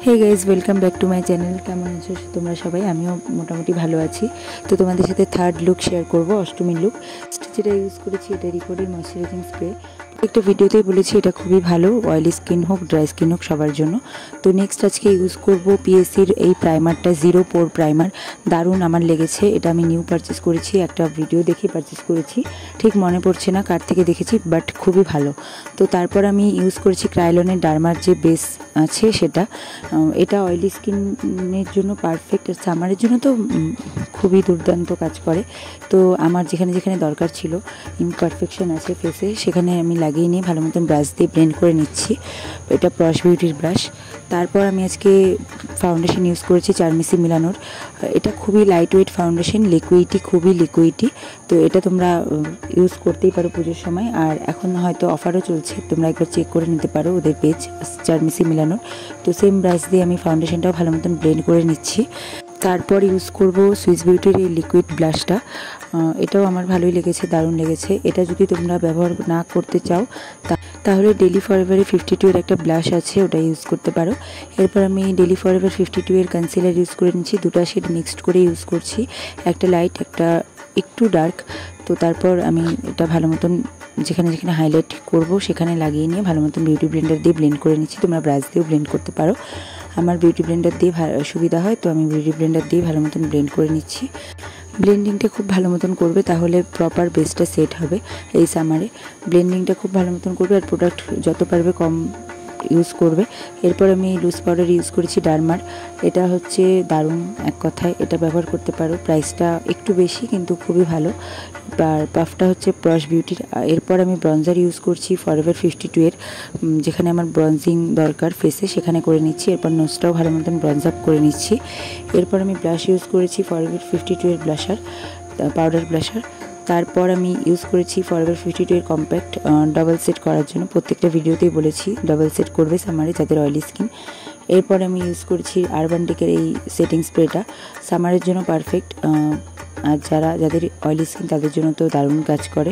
Hey guys, welcome back to my channel. কেমন আছো তোমরা সবাই? আমিও মোটামুটি ভালো আছি। তো তোমাদের সাথে থার্ড লুক শেয়ার করব, অষ্টমীর লুক। যেটা ইউজ করেছি এটা রিকোডের ময়শ্চারাইজিং স্প্রে। একটা ভিডিওতেই বলেছি এটা খুবই ভালো, অয়েলি স্কিন হোক ড্রাই স্কিন হোক সবার জন্য। তো নেক্সট আজকে ইউজ করব পিএসসির এই প্রাইমারটা, জিরো পোর প্রাইমার। দারুণ আমার লেগেছে এটা। আমি নিউ পারচেস করেছি, একটা ভিডিও দেখে পারচেস করেছি, ঠিক মনে পড়ছে না কার থেকে দেখেছি, বাট খুবই ভালো। তো তারপর আমি ইউজ করেছি ক্রাইলনের ডার্মার যে বেস আছে সেটা। এটা অয়েলি স্কিনের জন্য পারফেক্ট, আর সামারের জন্য তো খুবই দুর্দান্ত কাজ করে। তো আমার যেখানে যেখানে দরকার ছিল, ইমপারফেকশন আছে ফেসে, সেখানে আমি লাগিয়ে নিয়ে ভালো মতন ব্রাশ দিয়ে ব্লেন্ড করে নিচ্ছি। এটা প্রশ বিউটির ব্রাশ। তারপর আমি আজকে ফাউন্ডেশন ইউজ করেছি চারমিসি মিলানোর। এটা খুবই লাইট ওয়েট ফাউন্ডেশন, লিকুইডি, খুবই লিকুইডি। তো এটা তোমরা ইউজ করতেই পারো পুজোর সময়, আর এখন হয়তো অফারও চলছে, তোমরা একবার চেক করে নিতে পারো ওদের পেজ চারমিসি মিলানোর। তো সেম ব্রাশ দিয়ে আমি ফাউন্ডেশনটাও ভালো মতন ব্লেন্ড করে নিচ্ছি। তারপর ইউজ করব সুইস বিউটির এই লিকুইড ব্লাশটা। এটাও আমার ভালোই লেগেছে, দারুণ লেগেছে। এটা যদি তোমরা ব্যবহার না করতে চাও তাহলে ডেলি ফরএভারে 52 এর একটা ব্লাশ আছে, ওটা ইউজ করতে পারো। এরপর আমি ডেলি ফরএভার 52 এর কনসিলার ইউজ করে নিচ্ছি। দুটো শেড মিক্সড করে ইউজ করছি, একটা লাইট একটা একটু ডার্ক। তো তারপর আমি এটা ভালো মতন যেখানে যেখানে হাইলাইট করব সেখানে লাগিয়ে নিয়ে ভালো মতন বিউটি ব্লেন্ডার দিয়ে ব্লেন্ড করে নিচ্ছি। তোমরা ব্রাশ দিয়েও ব্লেন্ড করতে পারো, আমার বিউটি ব্লেন্ডার দিয়ে সুবিধা হয়, তো আমি বিউটি ব্লেন্ডার দিয়ে ভালো মতন ব্লেন্ড করে নিচ্ছি। ব্লেন্ডিংটা খুব ভালো মতন করবে, তাহলে প্রপার বেসটা সেট হবে এই সামারে। ব্লেন্ডিংটা খুব ভালো মতন করবে, আর প্রোডাক্ট যত পারবে কম ইউজ করবে। এরপর আমি লুজ পাউডার ইউজ করেছি ডার্মার। এটা হচ্ছে দারুণ, এক কথায় এটা ব্যবহার করতে পারো। প্রাইসটা একটু বেশি কিন্তু খুবই ভালো। আর পাফটা হচ্ছে প্রশ বিউটির। এরপর আমি ব্রঞ্জার ইউজ করছি ফরএভার 52 এর, যেখানে আমার ব্রঞ্জিং দরকার ফেসে সেখানে করে নিচ্ছি। এরপর নোজটাও ভালো মতন ব্রঞ্জ আপ করে নিচ্ছি। এরপর আমি ব্লাশ ইউজ করেছি ফরএভার 52 এর ব্লাশার, পাউডার ব্লাশার। তারপর আমি ইউজ করেছি ফরএভার 52 এর কম্প্যাক্ট ডাবল সেট করার জন্য। প্রত্যেকটা ভিডিওতেই বলেছি ডাবল সেট করবে সামারে যাদের অয়েলি স্কিন। এরপর আমি ইউজ করেছি আরবান ডেকের এই সেটিং স্প্রেটা, সামারের জন্য পারফেক্ট। আর যাদের অয়েলি স্কিন তাদের জন্য তো দারুণ কাজ করে।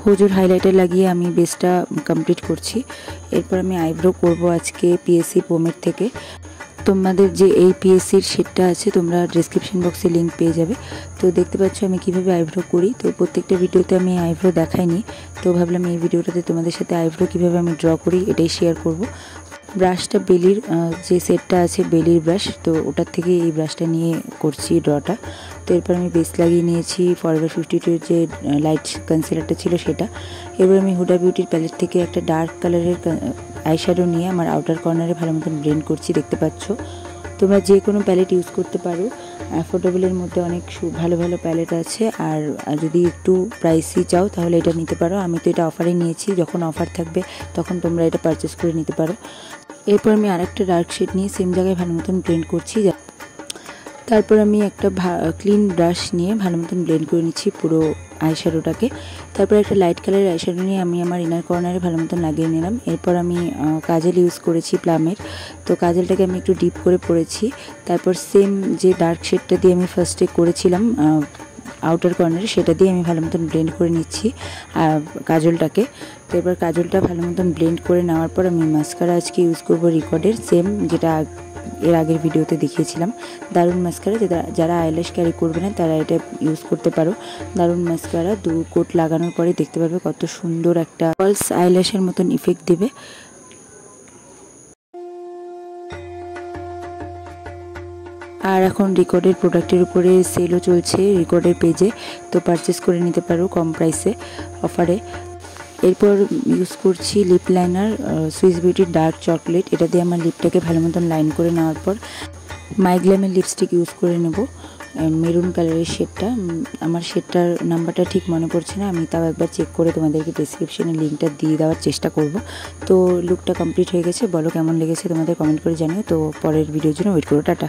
হুজুর হাইলাইটার লাগিয়ে আমি বেসটা কমপ্লিট করছি। এরপর আমি আইব্রো করব আজকে পিএসসি পোমের থেকে। তোমাদের যে এই পিএসসির শেডটা আছে তোমরা ডেসক্রিপশন বক্সে লিঙ্ক পেয়ে যাবে। তো দেখতে পাচ্ছ আমি কিভাবে আইব্রো করি। তো প্রত্যেকটা ভিডিওতে আমি আইব্রো দেখাইনি, তো ভাবলাম এই ভিডিওটাতে তোমাদের সাথে আইব্রো কিভাবে আমি ড্র করি এটাই শেয়ার করব। ব্রাশটা বেলির যে সেটটা আছে, বেলির ব্রাশ, তো ওটার থেকে এই ব্রাশটা নিয়ে করছি ড্রটা। তো এরপর আমি বেস লাগিয়ে নিয়েছি ফরএভার 52 এর যে লাইট কনসিলারটা ছিল সেটা। এবার আমি হুডা বিউটির প্যালেট থেকে একটা ডার্ক কালারের আইশ্যাডো নিয়ে আমার আউটার কর্নারে ভালো মতন ব্লেন্ড করছি, দেখতে পাচ্ছ। তোমরা যে কোনো প্যালেট ইউজ করতে পারো, অ্যাফোর্ডেবলের মধ্যে অনেক ভালো ভালো প্যালেট আছে। আর যদি একটু প্রাইসি চাও তাহলে এটা নিতে পারো। আমি তো এটা অফারে নিয়েছি, যখন অফার থাকবে তখন তোমরা এটা পারচেস করে নিতে পারো। এরপর আমি আরেকটা ডার্ক শেড নিয়ে সেম জায়গায় ভালো মতন ব্লেন্ড করছি। তারপর আমি একটা ক্লিন ব্রাশ নিয়ে ভালো মতন ব্লেন্ড করে নিচ্ছি পুরো আইশ্যাডোটাকে। তারপর একটা লাইট কালারের আইশ্যাডো নিয়ে আমি আমার ইনার কর্নারে ভালো মতন লাগিয়ে নিলাম। এরপর আমি কাজল ইউজ করেছি প্লামের। তো কাজলটাকে আমি একটু ডিপ করে পরেছি। তারপর সেম যে ডার্ক শেডটা দিয়ে আমি ফার্স্টে করেছিলাম আউটার কর্নারে, সেটা দিয়ে আমি ভালো মতন ব্লেন্ড করে নিচ্ছি কাজলটাকে। তো এবার কাজলটা ভালো মতন ব্লেন্ড করে নেওয়ার পর আমি মাস্কারা আজকে ইউজ করবো রিকর্ডের, সেম যেটা এর আগের ভিডিওতে দেখিয়েছিলাম। দারুণ মাস্কারা, যারা আইল্যাশ ক্যারি করবে না তারা এটা ইউজ করতে পারো। দারুণ মাস্কারা, 2 কোট লাগানোর পরে দেখতে পারবে কত সুন্দর একটা ফলস আইল্যাশের মতন ইফেক্ট দেবে। আর এখন রিকর্ডের প্রোডাক্টের উপরে সেলও চলছে রিকর্ডের পেজে, তো পারচেস করে নিতে পারো কম প্রাইসে অফারে। এরপর ইউজ করছি লিপ লাইনার সুইস বিউটির ডার্ক চকলেট। এটা দিয়ে আমার লিপটাকে ভালো মতন লাইন করে নেওয়ার পর মাইগ্ল্যামের লিপস্টিক ইউজ করে নেব, মেরুন কালারের শেডটা। আমার শেডটার নাম্বারটা ঠিক মনে পড়ছে না, আমি তাও একবার চেক করে তোমাদেরকে ডেসক্রিপশনে লিঙ্কটা দিয়ে দেওয়ার চেষ্টা করব। তো লুকটা কমপ্লিট হয়ে গেছে, বলো কেমন লেগেছে তোমাদের, কমেন্ট করে জানিও। তো পরের ভিডিওর জন্য ওয়েট করো, টাটা।